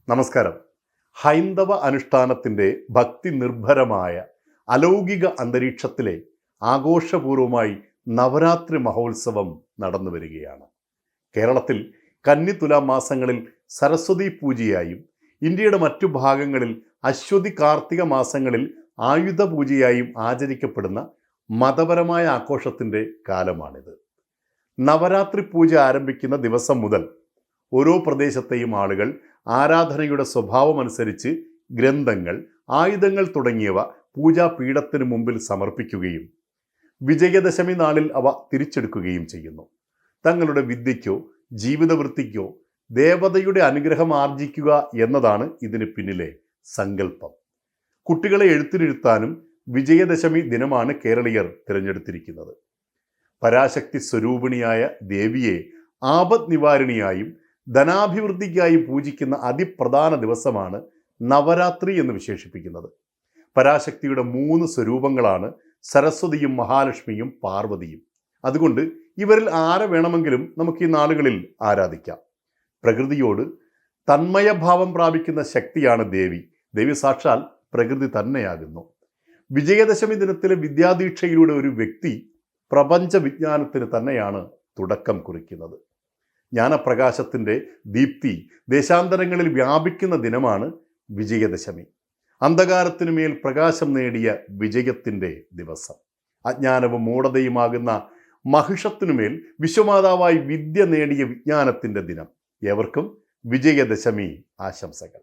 നമസ്കാരം. ഹൈന്ദവ അനുഷ്ഠാനത്തിൻ്റെ ഭക്തി നിർഭരമായ അലൗകിക അന്തരീക്ഷത്തിലെ ആഘോഷപൂർവമായി നവരാത്രി മഹോത്സവം നടന്നു വരികയാണ്. കേരളത്തിൽ കന്നിത്തുലാ മാസങ്ങളിൽ സരസ്വതി പൂജയായും ഇന്ത്യയുടെ മറ്റു ഭാഗങ്ങളിൽ അശ്വതി കാർത്തിക മാസങ്ങളിൽ ആയുധ പൂജയായും ആചരിക്കപ്പെടുന്ന മതപരമായ ആഘോഷത്തിൻ്റെ കാലമാണിത്. നവരാത്രി പൂജ ആരംഭിക്കുന്ന ദിവസം മുതൽ ഓരോ പ്രദേശത്തെയും ആളുകൾ ആരാധനയുടെ സ്വഭാവമനുസരിച്ച് ഗ്രന്ഥങ്ങൾ, ആയുധങ്ങൾ തുടങ്ങിയവ പൂജാപീഠത്തിന് മുമ്പിൽ സമർപ്പിക്കുകയും വിജയദശമി നാളിൽ അവ തിരിച്ചെടുക്കുകയും ചെയ്യുന്നു. തങ്ങളുടെ വിദ്യയ്ക്കോ ജീവിതവൃത്തിക്കോ ദേവതയുടെ അനുഗ്രഹം ആർജിക്കുക എന്നതാണ് ഇതിന് പിന്നിലെ സങ്കല്പം. കുട്ടികളെ എഴുത്തിനിരുത്താനും വിജയദശമി ദിനമാണ് കേരളീയർ തിരഞ്ഞെടുത്തിരിക്കുന്നത്. പരാശക്തി സ്വരൂപിണിയായ ദേവിയെ ആപത് നിവാരിണിയായും ധനാഭിവൃദ്ധിക്കായി പൂജിക്കുന്ന അതിപ്രധാന ദിവസമാണ് നവരാത്രി എന്ന് വിശേഷിപ്പിക്കുന്നത്. പരാശക്തിയുടെ 3 സ്വരൂപങ്ങളാണ് സരസ്വതിയും മഹാലക്ഷ്മിയും പാർവതിയും. അതുകൊണ്ട് ഇവരിൽ ആരെ വേണമെങ്കിലും നമുക്ക് ഈ നാളുകളിൽ ആരാധിക്കാം. പ്രകൃതിയോട് തന്മയഭാവം പ്രാപിക്കുന്ന ശക്തിയാണ് ദേവി. ദേവി സാക്ഷാൽ പ്രകൃതി തന്നെയാകുന്നു. വിജയദശമി ദിനത്തിലെ വിദ്യാദീക്ഷയിലൂടെ ഒരു വ്യക്തി പ്രപഞ്ച വിജ്ഞാനത്തിന് തന്നെയാണ് തുടക്കം കുറിക്കുന്നത്. ജ്ഞാനപ്രകാശത്തിൻ്റെ ദീപ്തി ദേശാന്തരങ്ങളിൽ വ്യാപിക്കുന്ന ദിനമാണ് വിജയദശമി. അന്ധകാരത്തിനുമേൽ പ്രകാശം നേടിയ വിജയത്തിൻ്റെ ദിവസം. അജ്ഞാനവും മൂഢതയുമാകുന്ന മഹിഷത്തിനുമേൽ വിശ്വമാതാവായി വിദ്യ നേടിയ വിജ്ഞാനത്തിൻ്റെ ദിനം. ഏവർക്കും വിജയദശമി ആശംസകൾ.